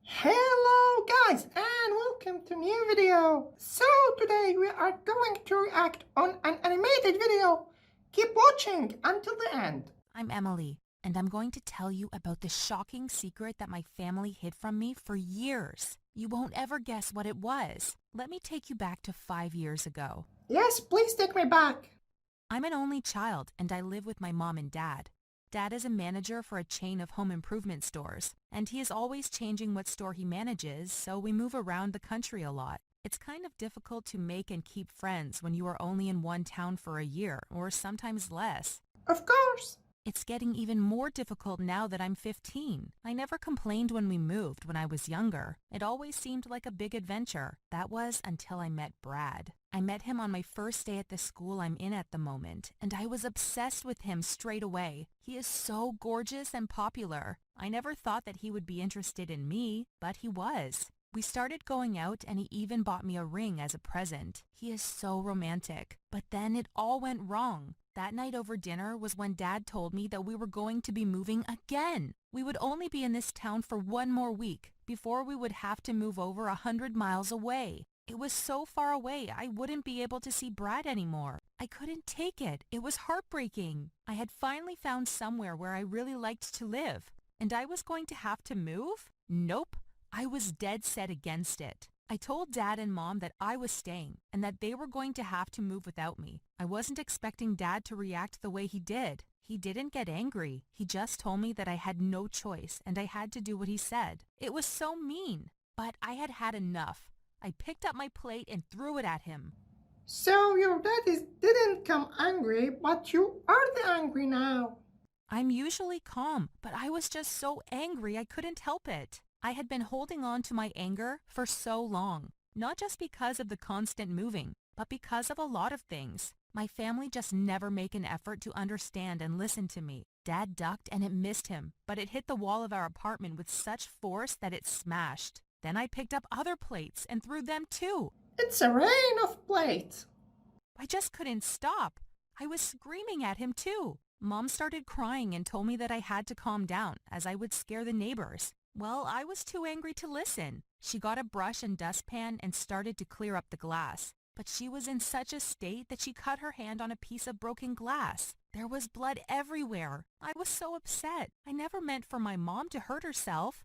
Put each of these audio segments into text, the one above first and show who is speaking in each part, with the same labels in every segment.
Speaker 1: Hello guys and welcome to new video. So today we are going to react on an animated video. Keep watching until the end.
Speaker 2: I'm Emily, and I'm going to tell you about the shocking secret that my family hid from me for years. You won't ever guess what it was. Let me take you back to 5 years ago.
Speaker 1: Yes, please take me back.
Speaker 2: I'm an only child, and I live with my mom and dad. Dad is a manager for a chain of home improvement stores, and he is always changing what store he manages, so we move around the country a lot. It's kind of difficult to make and keep friends when you are only in one town for a year, or sometimes less.
Speaker 1: Of course.
Speaker 2: It's getting even more difficult now that I'm 15. I never complained when we moved when I was younger. It always seemed like a big adventure. That was until I met Brad. I met him on my first day at the school I'm in at the moment, and I was obsessed with him straight away. He is so gorgeous and popular. I never thought that he would be interested in me, but he was. We started going out and he even bought me a ring as a present. He is so romantic. But then it all went wrong. That night over dinner was when Dad told me that we were going to be moving again. We would only be in this town for one more week before we would have to move over 100 miles away. It was so far away I wouldn't be able to see Brad anymore. I couldn't take it. It was heartbreaking. I had finally found somewhere where I really liked to live. And I was going to have to move? Nope. I was dead set against it. I told Dad and Mom that I was staying and that they were going to have to move without me. I wasn't expecting Dad to react the way he did. He didn't get angry. He just told me that I had no choice and I had to do what he said. It was so mean, but I had had enough. I picked up my plate and threw it at him.
Speaker 1: So your didn't come angry, but you are the angry now.
Speaker 2: I'm usually calm, but I was just so angry I couldn't help it. I had been holding on to my anger for so long, not just because of the constant moving, but because of a lot of things. My family just never make an effort to understand and listen to me. Dad ducked and it missed him, but it hit the wall of our apartment with such force that it smashed. Then I picked up other plates and threw them too.
Speaker 1: It's a rain of plates.
Speaker 2: I just couldn't stop. I was screaming at him too. Mom started crying and told me that I had to calm down as I would scare the neighbors. Well, I was too angry to listen. She got a brush and dustpan and started to clear up the glass. But she was in such a state that she cut her hand on a piece of broken glass. There was blood everywhere. I was so upset. I never meant for my mom to hurt herself.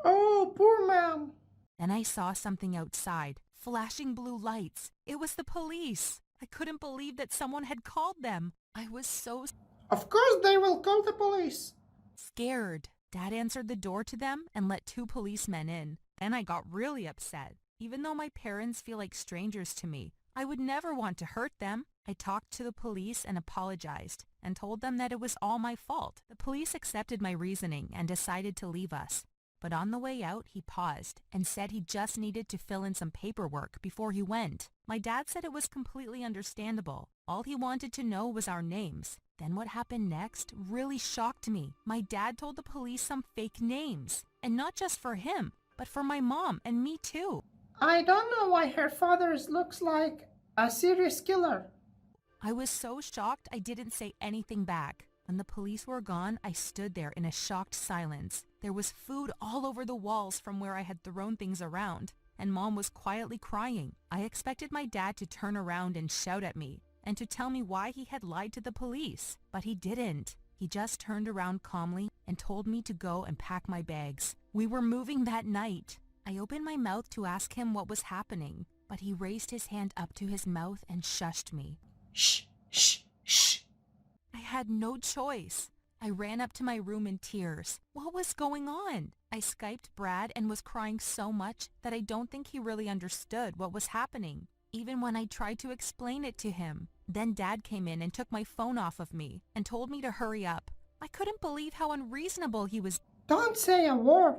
Speaker 1: Oh, poor mom.
Speaker 2: Then I saw something outside, flashing blue lights. It was the police. I couldn't believe that someone had called them. I was so
Speaker 1: Of course they will call the police.
Speaker 2: scared. Dad answered the door to them and let two policemen in. Then I got really upset. Even though my parents feel like strangers to me, I would never want to hurt them. I talked to the police and apologized and told them that it was all my fault. The police accepted my reasoning and decided to leave us. But on the way out, he paused and said he just needed to fill in some paperwork before he went. My dad said it was completely understandable. All he wanted to know was our names. Then what happened next really shocked me. My dad told the police some fake names. And not just for him, but for my mom and me too.
Speaker 1: I don't know why her father looks like a serious killer.
Speaker 2: I was so shocked I didn't say anything back. When the police were gone, I stood there in a shocked silence. There was food all over the walls from where I had thrown things around, and Mom was quietly crying. I expected my dad to turn around and shout at me, and to tell me why he had lied to the police, but he didn't. He just turned around calmly and told me to go and pack my bags. We were moving that night. I opened my mouth to ask him what was happening, but he raised his hand up to his mouth and shushed me.
Speaker 1: Shh, shh, shh.
Speaker 2: I had no choice. I ran up to my room in tears. What was going on? I Skyped Brad and was crying so much that I don't think he really understood what was happening, even when I tried to explain it to him. Then Dad came in and took my phone off of me and told me to hurry up. I couldn't believe how unreasonable he was
Speaker 1: Don't say a word.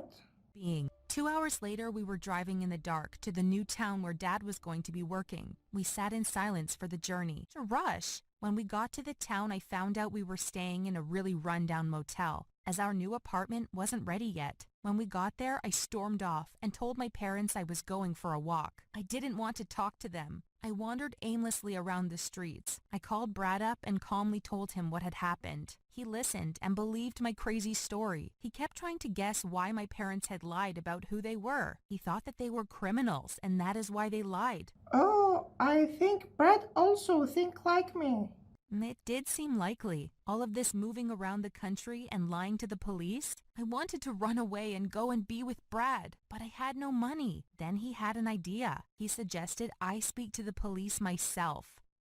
Speaker 2: being. 2 hours later, we were driving in the dark to the new town where Dad was going to be working. We sat in silence for the journey. To rush. When we got to the town, I found out we were staying in a really run-down motel. as our new apartment wasn't ready yet. When we got there, I stormed off and told my parents I was going for a walk. I didn't want to talk to them. I wandered aimlessly around the streets. I called Brad up and calmly told him what had happened. He listened and believed my crazy story. He kept trying to guess why my parents had lied about who they were. He thought that they were criminals, and that is why they lied.
Speaker 1: Oh, I think Brad also think like me.
Speaker 2: It did seem likely. All of this moving around the country and lying to the police. I wanted to run away and go and be with Brad, but I had no money. Then he had an idea. He suggested I speak to the police myself.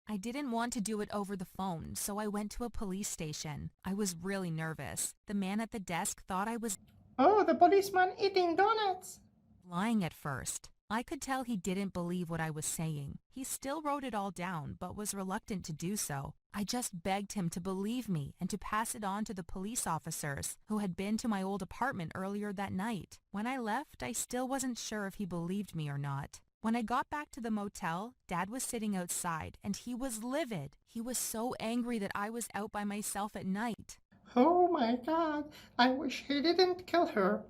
Speaker 2: I didn't want to do it over the phone, so I went to a police station. I was really nervous. The man at the desk thought I was
Speaker 1: Oh, the policeman eating donuts.
Speaker 2: lying at first. I could tell he didn't believe what I was saying. He still wrote it all down, but was reluctant to do so. I just begged him to believe me and to pass it on to the police officers who had been to my old apartment earlier that night. When I left, I still wasn't sure if he believed me or not. When I got back to the motel, Dad was sitting outside and he was livid. He was so angry that I was out by myself at night.
Speaker 1: Oh my God, I wish he didn't kill her.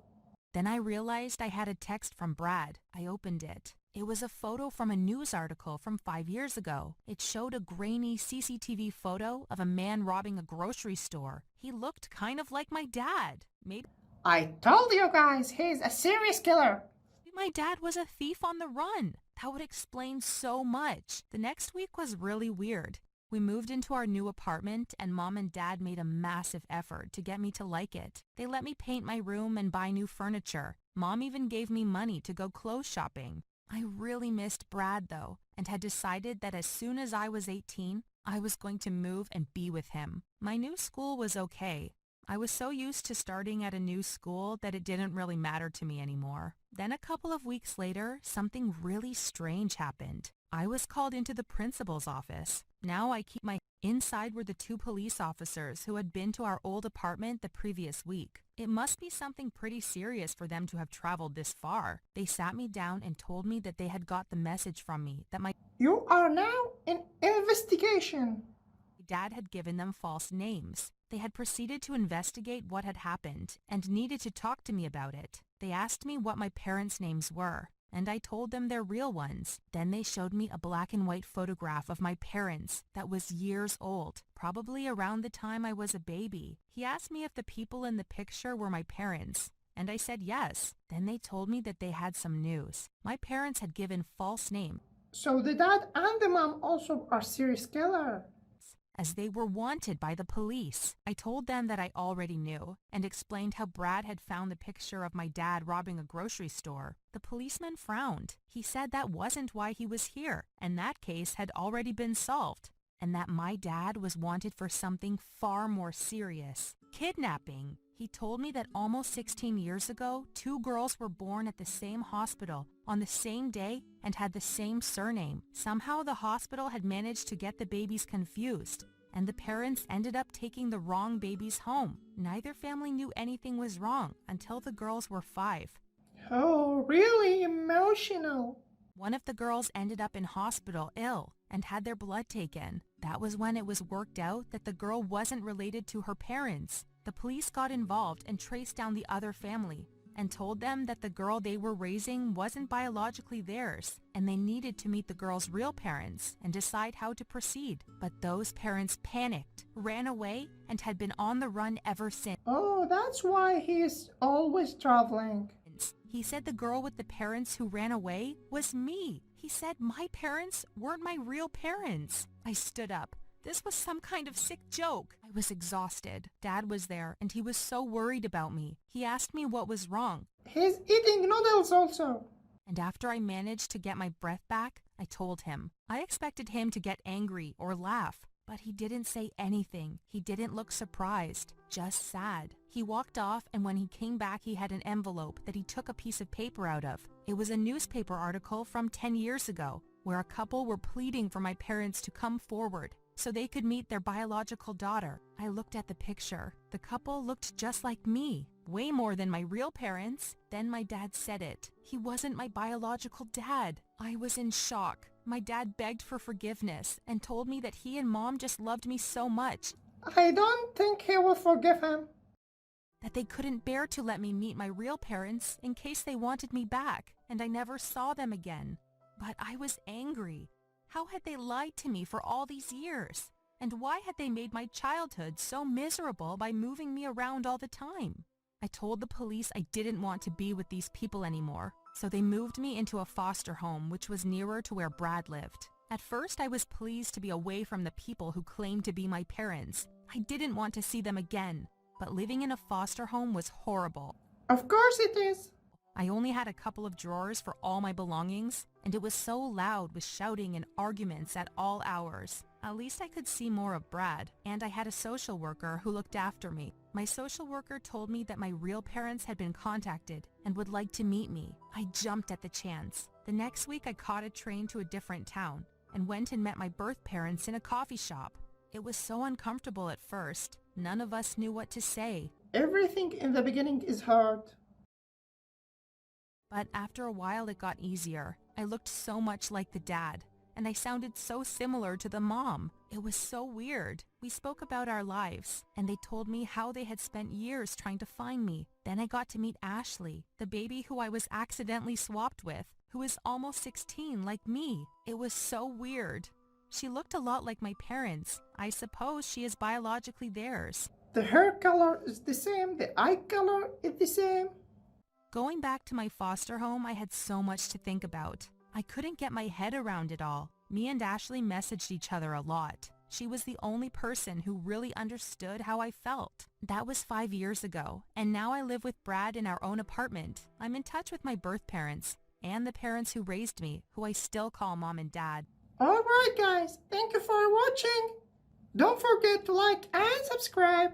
Speaker 2: Then I realized I had a text from Brad. I opened it. It was a photo from a news article from 5 years ago. It showed a grainy CCTV photo of a man robbing a grocery store. He looked kind of like my dad. Maybe
Speaker 1: I told you guys, he's a serious killer.
Speaker 2: my dad was a thief on the run. That would explain so much. The next week was really weird. We moved into our new apartment and Mom and Dad made a massive effort to get me to like it. They let me paint my room and buy new furniture. Mom even gave me money to go clothes shopping. I really missed Brad though, and had decided that as soon as I was 18, I was going to move and be with him. My new school was okay. I was so used to starting at a new school that it didn't really matter to me anymore. Then a couple of weeks later, something really strange happened. I was called into the principal's office. Now I keep my inside were the 2 police officers who had been to our old apartment the previous week. It must be something pretty serious for them to have traveled this far. They sat me down and told me that they had got the message from me that my
Speaker 1: You are now in investigation.
Speaker 2: dad had given them false names. They had proceeded to investigate what had happened and needed to talk to me about it. They asked me what my parents' names were, and I told them their real ones. Then they showed me a black and white photograph of my parents that was years old, probably around the time I was a baby. He asked me if the people in the picture were my parents, and I said yes. Then they told me that they had some news. My parents had given false names,
Speaker 1: So the dad and the mom also are serious killer.
Speaker 2: as they were wanted by the police. I told them that I already knew and explained how Brad had found the picture of my dad robbing a grocery store. The policeman frowned. He said that wasn't why he was here, and that case had already been solved, and that my dad was wanted for something far more serious: kidnapping. He told me that almost 16 years ago, 2 girls were born at the same hospital on the same day and had the same surname. Somehow the hospital had managed to get the babies confused, and the parents ended up taking the wrong babies home. Neither family knew anything was wrong until the girls were 5.
Speaker 1: Oh, really emotional.
Speaker 2: One of the girls ended up in hospital ill and had their blood taken. That was when it was worked out that the girl wasn't related to her parents. The police got involved and traced down the other family and told them that the girl they were raising wasn't biologically theirs, and they needed to meet the girl's real parents and decide how to proceed. But those parents panicked, ran away, and had been on the run ever since.
Speaker 1: Oh, that's why he is always traveling.
Speaker 2: He said the girl with the parents who ran away was me. He said my parents weren't my real parents. I stood up. This was some kind of sick joke. I was exhausted. Dad was there, and he was so worried about me. He asked me what was wrong.
Speaker 1: He's eating noodles also.
Speaker 2: And after I managed to get my breath back, I told him. I expected him to get angry or laugh, but he didn't say anything. He didn't look surprised, just sad. He walked off, and when he came back, he had an envelope that he took a piece of paper out of. It was a newspaper article from 10 years ago, where a couple were pleading for my parents to come forward so they could meet their biological daughter. I looked at the picture. The couple looked just like me, way more than my real parents. Then my dad said it. He wasn't my biological dad. I was in shock. My dad begged for forgiveness and told me that he and Mom just loved me so much
Speaker 1: I don't think he will forgive him.
Speaker 2: that they couldn't bear to let me meet my real parents in case they wanted me back, and I never saw them again. But I was angry. How had they lied to me for all these years? And why had they made my childhood so miserable by moving me around all the time? I told the police I didn't want to be with these people anymore, so they moved me into a foster home which was nearer to where Brad lived. At first, I was pleased to be away from the people who claimed to be my parents. I didn't want to see them again, but living in a foster home was horrible.
Speaker 1: Of course it is.
Speaker 2: I only had a couple of drawers for all my belongings, and it was so loud with shouting and arguments at all hours. At least I could see more of Brad, and I had a social worker who looked after me. My social worker told me that my real parents had been contacted and would like to meet me. I jumped at the chance. The next week I caught a train to a different town and went and met my birth parents in a coffee shop. It was so uncomfortable at first. None of us knew what to say.
Speaker 1: Everything in the beginning is hard.
Speaker 2: But after a while it got easier. I looked so much like the dad, and I sounded so similar to the mom. It was so weird. We spoke about our lives, and they told me how they had spent years trying to find me. Then I got to meet Ashley, the baby who I was accidentally swapped with, who is almost 16 like me. It was so weird. She looked a lot like my parents. I suppose she is biologically theirs.
Speaker 1: The hair color is the same, the eye color is the same.
Speaker 2: Going back to my foster home, I had so much to think about. I couldn't get my head around it all. Me and Ashley messaged each other a lot. She was the only person who really understood how I felt. That was 5 years ago, and now I live with Brad in our own apartment. I'm in touch with my birth parents and the parents who raised me, who I still call mom and dad.
Speaker 1: Alright guys, thank you for watching. Don't forget to like and subscribe.